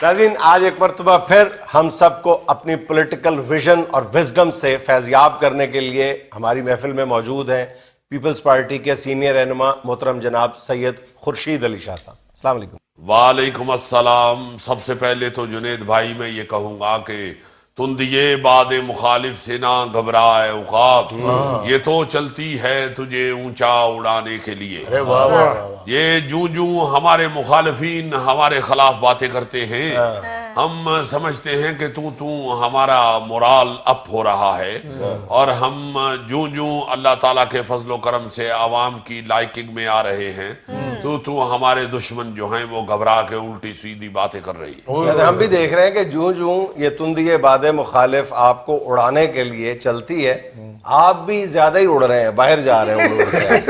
ناظرین، آج ایک مرتبہ پھر ہم سب کو اپنی پولیٹیکل ویژن اور وزڈم سے فیضیاب کرنے کے لیے ہماری محفل میں موجود ہیں پیپلز پارٹی کے سینئر رہنما محترم جناب سید خورشید علی شاہ صاحب۔ السلام علیکم۔ وعلیکم السلام۔ سب سے پہلے تو جنید بھائی میں یہ کہوں گا کہ تندیے باد مخالف سے نہ گھبرائے عقاب، یہ تو چلتی ہے تجھے اونچا اڑانے کے لیے۔ یہ جوں ہمارے مخالفین ہمارے خلاف باتیں کرتے ہیں، ہم سمجھتے ہیں کہ تو ہمارا مورال اپ ہو رہا ہے، اور ہم جوں اللہ تعالیٰ کے فضل و کرم سے عوام کی لائکنگ میں آ رہے ہیں، تو ہمارے دشمن جو ہیں وہ گھبرا کے الٹی سیدھی باتیں کر رہی ہیں۔ ہم بھی دیکھ رہے ہیں کہ جوں یہ تندیے باد مخالف آپ کو اڑانے کے لیے چلتی ہے، آپ بھی زیادہ ہی اڑ رہے ہیں، باہر جا رہے ہیں۔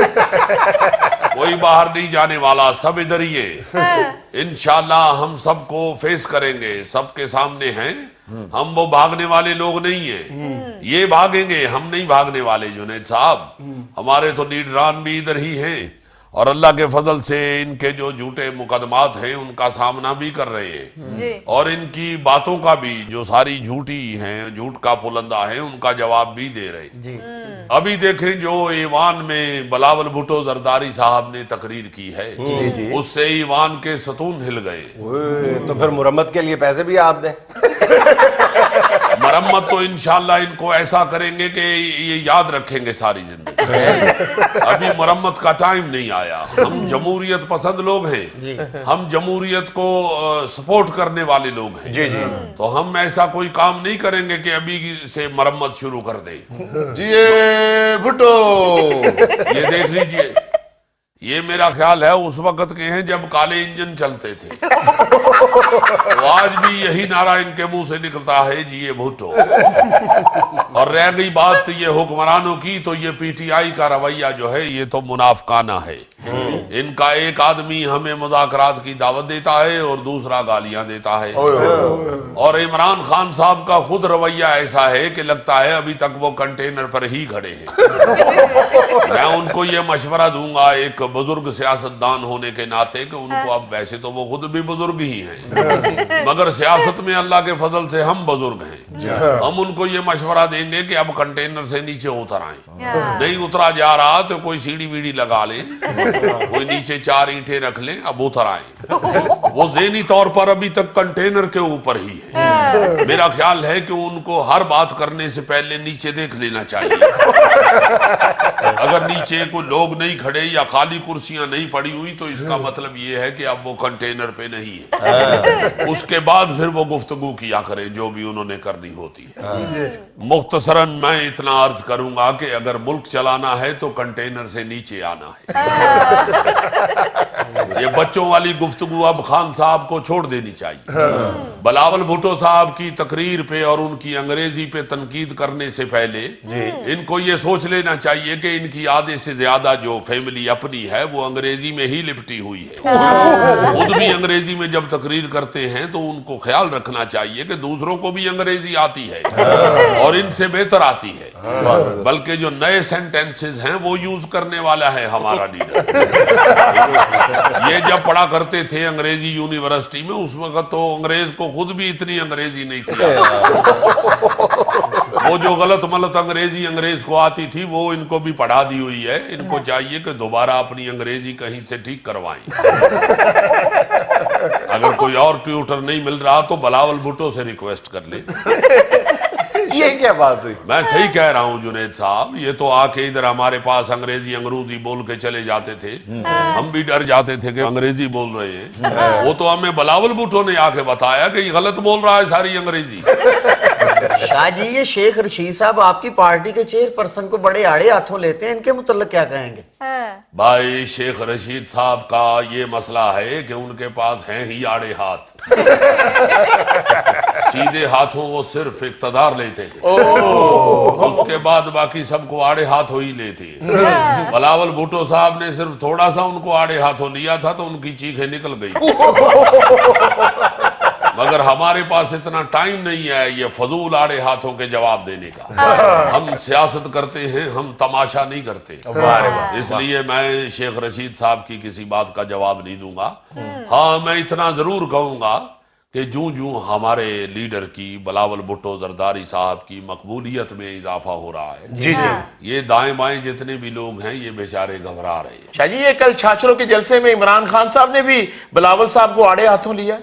کوئی باہر نہیں جانے والا، سب ادھر ہی ہے۔ انشاءاللہ ہم سب کو فیس کریں گے، سب کے سامنے ہیں۔ ہم وہ بھاگنے والے لوگ نہیں ہیں، یہ بھاگیں گے، ہم نہیں بھاگنے والے جنید صاحب۔ ہمارے تو لیڈران بھی ادھر ہی ہیں، اور اللہ کے فضل سے ان کے جو جھوٹے مقدمات ہیں ان کا سامنا بھی کر رہے ہیں، اور ان کی باتوں کا بھی جو ساری جھوٹی ہیں، جھوٹ کا پلندہ ہے، ان کا جواب بھی دے رہے ہیں۔ ابھی دیکھیں جو ایوان میں بلاول بھٹو زرداری صاحب نے تقریر کی ہے، اس سے ایوان کے ستون ہل گئے۔ تو پھر مرمت کے لیے پیسے بھی آپ دیں۔ مرمت تو انشاءاللہ ان کو ایسا کریں گے کہ یہ یاد رکھیں گے ساری زندگی۔ ابھی مرمت کا ٹائم نہیں آیا۔ ہم جمہوریت پسند لوگ ہیں، ہم جمہوریت کو سپورٹ کرنے والے لوگ ہیں، تو ہم ایسا کوئی کام نہیں کریں گے کہ ابھی سے مرمت شروع کر دیں۔ جی بھٹو، یہ دیکھ لیجئے، یہ میرا خیال ہے اس وقت کے ہیں جب کالے انجن چلتے تھے، تو آج بھی یہی نعرہ ان کے منہ سے نکلتا ہے، جی یہ بھٹو۔ اور رہ گئی بات یہ حکمرانوں کی، تو یہ پی ٹی آئی کا رویہ جو ہے یہ تو منافقانہ ہے۔ ان کا ایک آدمی ہمیں مذاکرات کی دعوت دیتا ہے اور دوسرا گالیاں دیتا ہے، اور عمران خان صاحب کا خود رویہ ایسا ہے کہ لگتا ہے ابھی تک وہ کنٹینر پر ہی کھڑے ہیں۔ میں ان کو یہ مشورہ دوں گا ایک بزرگ سیاستدان ہونے کے ناطے کہ ان کو، اب ویسے تو وہ خود بھی بزرگ ہی ہیں، مگر سیاست میں اللہ کے فضل سے ہم بزرگ ہیں، ہم ان کو یہ مشورہ دیں گے کہ اب کنٹینر سے نیچے اتر آئیں، نہیں اترا جا رہا تو کوئی سیڑھی ویڑھی لگا لیں، کوئی نیچے 4 اینٹیں رکھ لیں، اب اتر آئیں۔ وہ ذہنی طور پر ابھی تک کنٹینر کے اوپر ہی ہے۔ میرا خیال ہے کہ ان کو ہر بات کرنے سے پہلے نیچے دیکھ لینا چاہیے۔ اگر نیچے کوئی لوگ نہیں کھڑے یا خالی کرسیاں نہیں پڑی ہوئی تو اس کا مطلب یہ ہے کہ اب وہ کنٹینر پہ نہیں ہے۔ اس کے بعد پھر وہ گفتگو کیا کریں جو بھی انہوں نے کرنی ہوتی ہے۔ مختصراً میں اتنا عرض کروں گا کہ اگر ملک چلانا ہے تو کنٹینر سے نیچے آنا ہے۔ یہ بچوں والی گفتگو اب خان صاحب کو چھوڑ دینی چاہیے۔ بلاول بھٹو صاحب کی تقریر پہ اور ان کی انگریزی پہ تنقید کرنے سے پہلے ان کو یہ سوچ لینا چاہیے کہ ان کی آدھے سے زیادہ جو فیملی اپنی ہے وہ انگریزی میں ہی لپٹی ہوئی ہے، خود بھی انگریزی میں جب تقریر کرتے ہیں تو ان کو خیال رکھنا چاہیے کہ دوسروں کو بھی انگریزی آتی ہے اور ان سے بہتر آتی ہے، بلکہ جو نئے سینٹینسز ہیں وہ یوز کرنے والا ہے ہمارا لیڈر۔ یہ جب پڑھا کرتے تھے انگریزی یونیورسٹی میں اس وقت تو انگریز کو خود بھی اتنی انگریزی نہیں تھی، وہ جو غلط ملت انگریزی انگریز کو آتی تھی وہ ان کو بھی پڑھا دی ہوئی ہے۔ ان کو چاہیے کہ دوبارہ اپنی انگریزی کہیں سے ٹھیک کروائیں۔ اگر کوئی اور ٹیوٹر نہیں مل رہا تو بلاول بھٹو سے ریکویسٹ کر لیں۔ یہ کیا بات ہوئی؟ میں صحیح کہہ رہا ہوں جنید صاحب، یہ تو آ کے ادھر ہمارے پاس انگریزی انگروزی بول کے چلے جاتے تھے، ہم بھی ڈر جاتے تھے کہ انگریزی بول رہے ہیں۔ وہ تو ہمیں بلاول بھٹو نے آ کے بتایا کہ یہ غلط بول رہا ہے ساری انگریزی۔ شاہ جی، یہ شیخ رشید صاحب آپ کی پارٹی کے چیئر پرسن کو بڑے آڑے ہاتھوں لیتے ہیں، ان کے متعلق کیا کہیں گے؟ بھائی شیخ رشید صاحب کا یہ مسئلہ ہے کہ ان کے پاس ہیں ہی آڑے ہاتھ، سیدھے ہاتھوں وہ صرف اقتدار لیتے تھے، اس کے بعد باقی سب کو آڑے ہاتھوں ہی لیتے ہیں۔ بلاول بھٹو صاحب نے صرف تھوڑا سا ان کو آڑے ہاتھوں لیا تھا تو ان کی چیخیں نکل گئی، مگر ہمارے پاس اتنا ٹائم نہیں ہے یہ فضول آڑے ہاتھوں کے جواب دینے کا۔ ہم سیاست کرتے ہیں، ہم تماشا نہیں کرتے، اس لیے میں شیخ رشید صاحب کی کسی بات کا جواب نہیں دوں گا۔ ہاں میں اتنا ضرور کہوں گا کہ جوں ہمارے لیڈر کی بلاول بھٹو زرداری صاحب کی مقبولیت میں اضافہ ہو رہا ہے، جی جی یہ دائیں بائیں جتنے بھی لوگ ہیں یہ بیچارے گھبرا رہے ہیں۔ شاہ جی، یہ کل چھاچروں کے جلسے میں عمران خان صاحب نے بھی بلاول صاحب کو آڑے ہاتھوں لیا۔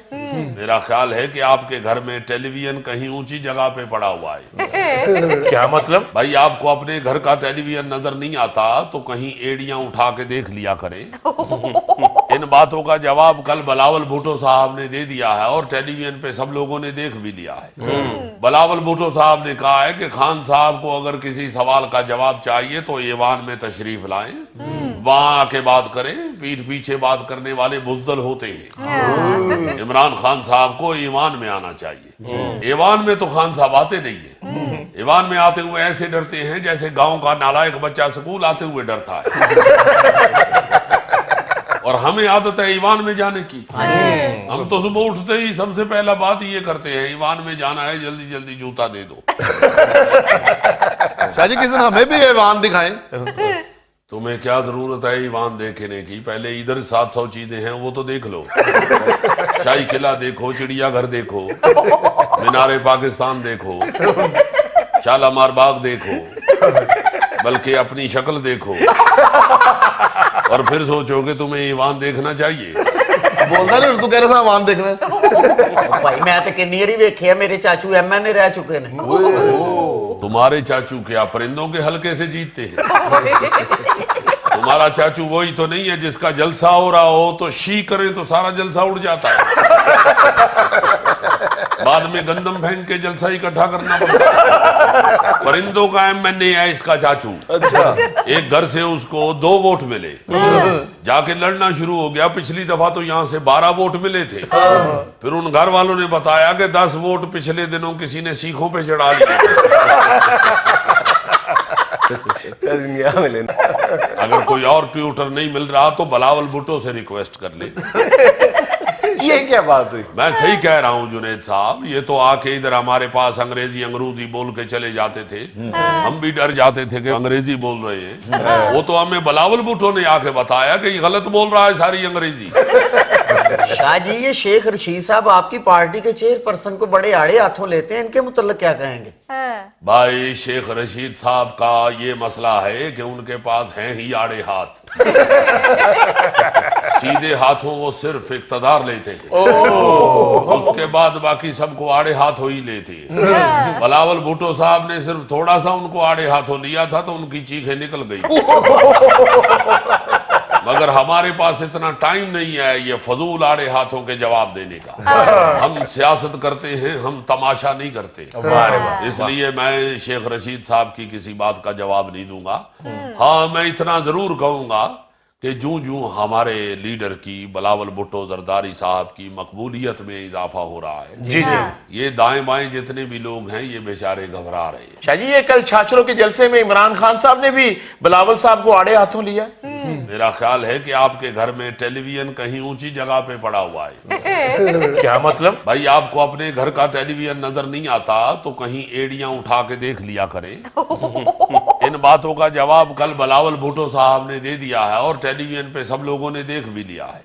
میرا خیال ہے کہ آپ کے گھر میں ٹیلی ویژن کہیں اونچی جگہ پہ پڑا ہوا ہے۔ کیا مطلب؟ بھائی آپ کو اپنے گھر کا ٹیلی ویژن نظر نہیں آتا تو کہیں ایڑیاں اٹھا کے دیکھ لیا کریں۔ ان باتوں کا جواب کل بلاول بھٹو صاحب نے دے دیا ہے اور ٹیلی ویژن پہ سب لوگوں نے دیکھ بھی لیا ہے۔ بلاول بھٹو صاحب نے کہا ہے کہ خان صاحب کو اگر کسی سوال کا جواب چاہیے تو ایوان میں تشریف لائیں، وہاں آ کے بات کریں، پیٹھ پیچھے بات کرنے والے بزدل ہوتے ہیں۔ عمران خان صاحب کو ایوان میں آنا چاہیے۔ ایوان میں تو خان صاحب آتے نہیں ہیں، ایوان میں آتے ہوئے ایسے ڈرتے ہیں جیسے گاؤں کا نالائق بچہ سکول آتے ہوئے ڈرتا ہے۔ اور ہمیں عادت ہے ایوان میں جانے کی، ہم تو صبح اٹھتے ہی سب سے پہلا بات یہ کرتے ہیں ایوان میں جانا ہے، جلدی جلدی جوتا دے دو۔ شاہ جی کس دن ہمیں بھی ایوان دکھائیں۔ تمہیں کیا ضرورت ہے ایوان دیکھنے کی؟ پہلے ادھر 700 چیزیں ہیں وہ تو دیکھ لو۔ شاہی قلعہ دیکھو، چڑیا گھر دیکھو، مینار پاکستان دیکھو، شالامار باغ دیکھو، بلکہ اپنی شکل دیکھو اور پھر سوچو کہ تمہیں ایوان دیکھنا چاہیے۔ بولتا نہیں اردو کہہ رہا تھا ایوان دیکھنا ہے۔ بھائی میں تو کنی ہی ویکھیا، میرے چاچو ایم این اے رہ چکے ہیں۔ تمہارے چاچو کیا پرندوں کے حلقے سے جیتتے ہیں؟ تمہارا چاچو وہی تو نہیں ہے جس کا جلسہ ہو رہا ہو تو شی کریں تو سارا جلسہ اڑ جاتا ہے، بعد میں گندم پھینک کے جلسہ اکٹھا کرنا پڑتا ہے۔ پرندوں کا ایم این اے ہے اس کا چاچو، ایک گھر سے اس کو 2 ووٹ ملے، جا کے لڑنا شروع ہو گیا۔ پچھلی دفعہ تو یہاں سے 12 ووٹ ملے تھے، پھر ان گھر والوں نے بتایا کہ 10 ووٹ پچھلے دنوں کسی نے سیخوں پہ چڑھا لیا۔ اگر کوئی اور ٹیوٹر نہیں مل رہا تو بلاول بھٹو سے ریکویسٹ کر لے۔ یہ کیا بات ہوئی؟ میں صحیح کہہ رہا ہوں جنید صاحب، یہ تو آ کے ادھر ہمارے پاس انگریزی بول کے چلے جاتے تھے، ہم بھی ڈر جاتے تھے کہ انگریزی بول رہے ہیں۔ وہ تو ہمیں بلاول بھٹو نے آ کے بتایا کہ یہ غلط بول رہا ہے ساری انگریزی۔ شاہ جی، یہ شیخ رشید صاحب آپ کی پارٹی کے چیئر پرسن کو بڑے آڑے ہاتھوں لیتے ہیں، ان کے متعلق کیا کہیں گے؟ بھائی شیخ رشید صاحب کا یہ مسئلہ ہے کہ ان کے پاس ہیں ہی آڑے ہاتھ، سیدھے ہاتھوں وہ صرف اقتدار لیتے ہیں، اس کے بعد باقی سب کو آڑے ہاتھوں ہی لیتے ہیں۔ بلاول بھٹو صاحب نے صرف تھوڑا سا ان کو آڑے ہاتھوں لیا تھا تو ان کی چیخیں نکل گئی، مگر ہمارے پاس اتنا ٹائم نہیں ہے یہ فضول آڑے ہاتھوں کے جواب دینے کا۔ ہم سیاست کرتے ہیں، ہم تماشا نہیں کرتے، اس لیے میں شیخ رشید صاحب کی کسی بات کا جواب نہیں دوں گا۔ ہاں میں اتنا ضرور کہوں گا کہ جوں ہمارے لیڈر کی بلاول بھٹو زرداری صاحب کی مقبولیت میں اضافہ ہو رہا ہے، جی جی یہ دائیں بائیں جتنے بھی لوگ ہیں یہ بیچارے گھبرا رہے ہیں۔ شاہ جی، یہ کل چھاچروں کے جلسے میں عمران خان صاحب نے بھی بلاول صاحب کو آڑے ہاتھوں لیا۔ میرا خیال ہے کہ آپ کے گھر میں ٹیلی ویژن کہیں اونچی جگہ پہ پڑا ہوا ہے۔ کیا مطلب؟ بھائی آپ کو اپنے گھر کا ٹیلی ویژن نظر نہیں آتا تو کہیں ایڑیاں اٹھا کے دیکھ لیا کریں۔ ان باتوں کا جواب کل بلاول بھٹو صاحب نے دے دیا ہے اور ٹیلی ویژن پہ سب لوگوں نے دیکھ بھی لیا ہے۔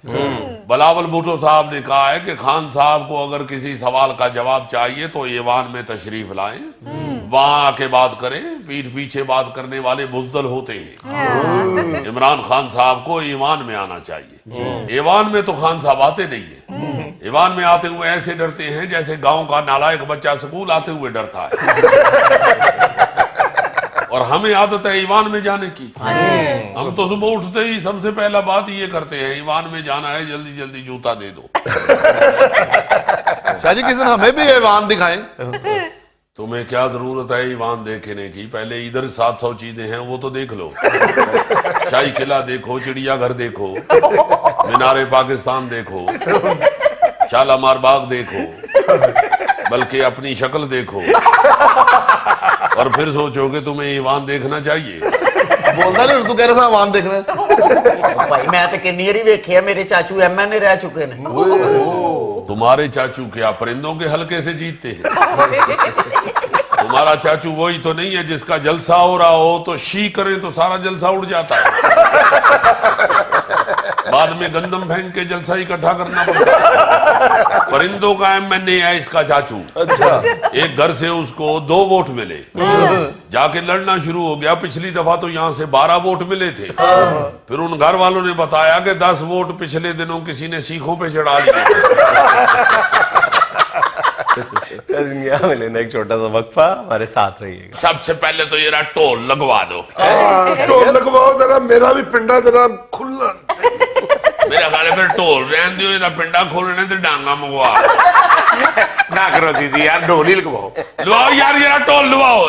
بلاول بھٹو صاحب نے کہا ہے کہ خان صاحب کو اگر کسی سوال کا جواب چاہیے تو ایوان میں تشریف لائیں، وہاں آ کے بات کریں، پیٹھ پیچھے بات کرنے والے بزدل ہوتے ہیں۔ عمران خان صاحب کو ایوان میں آنا چاہیے، ایوان میں تو خان صاحب آتے نہیں ہیں، ایوان میں آتے ہوئے ایسے ڈرتے ہیں جیسے گاؤں کا نالائق بچہ سکول آتے ہوئے ڈرتا ہے، اور ہمیں عادت ہے ایوان میں جانے کی، ہم تو صبح اٹھتے ہی سب سے پہلا بات یہ کرتے ہیں ایوان میں جانا ہے، جلدی جلدی جوتا دے دو۔ شاہ جی کس دن ہمیں بھی ایوان دکھائیں۔ تمہیں کیا ضرورت ہے ایوان دیکھنے کی؟ پہلے ادھر 700 چیزیں ہیں وہ تو دیکھ لو۔ شاہی قلعہ دیکھو، چڑیا گھر دیکھو، مینار پاکستان دیکھو، شالامار باغ دیکھو، بلکہ اپنی شکل دیکھو اور پھر سوچو کہ تمہیں ایوان دیکھنا چاہیے۔ بولتا نہیں اردو کہہ رہا تھا ایوان دیکھنا ہے۔ بھائی میں تو کنی ہی ویکھیا، میرے چاچو ایم این اے رہ چکے ہیں۔ تمہارے چاچو کیا پرندوں کے حلقے سے جیتتے ہیں؟ تمہارا چاچو وہی تو نہیں ہے جس کا جلسہ ہو رہا ہو تو شی کریں تو سارا جلسہ اڑ جاتا ہے، بعد میں گندم پھینک کے جلسہ اکٹھا کرنا پڑتا پرندوں کا MNA ہے اس کا چاچو. اچھا ایک گھر سے اس کو 2 ووٹ ملے, جا کے لڑنا شروع ہو گیا. پچھلی دفعہ تو یہاں سے 12 ووٹ ملے تھے. پھر ان گھر والوں نے بتایا کہ 10 ووٹ پچھلے دنوں کسی نے سیخوں پہ چڑھا لیے. یہاں میں لینا ایک چھوٹا سا وقفہ, ہمارے ساتھ رہیے گا. سب سے پہلے تو یہ رہا ٹول لگوا دو. ٹول لگواؤ ذرا, میرا بھی پنڈا ذرا کھلا. میرا خیال ہے پھر ٹول رہن دیو, یہ پنڈا کھولنے تو ڈانگا منگوا نہ کرو دیدی یار, ڈھول ہی لگواؤ. لواؤ یار, یہ ٹول لواؤ.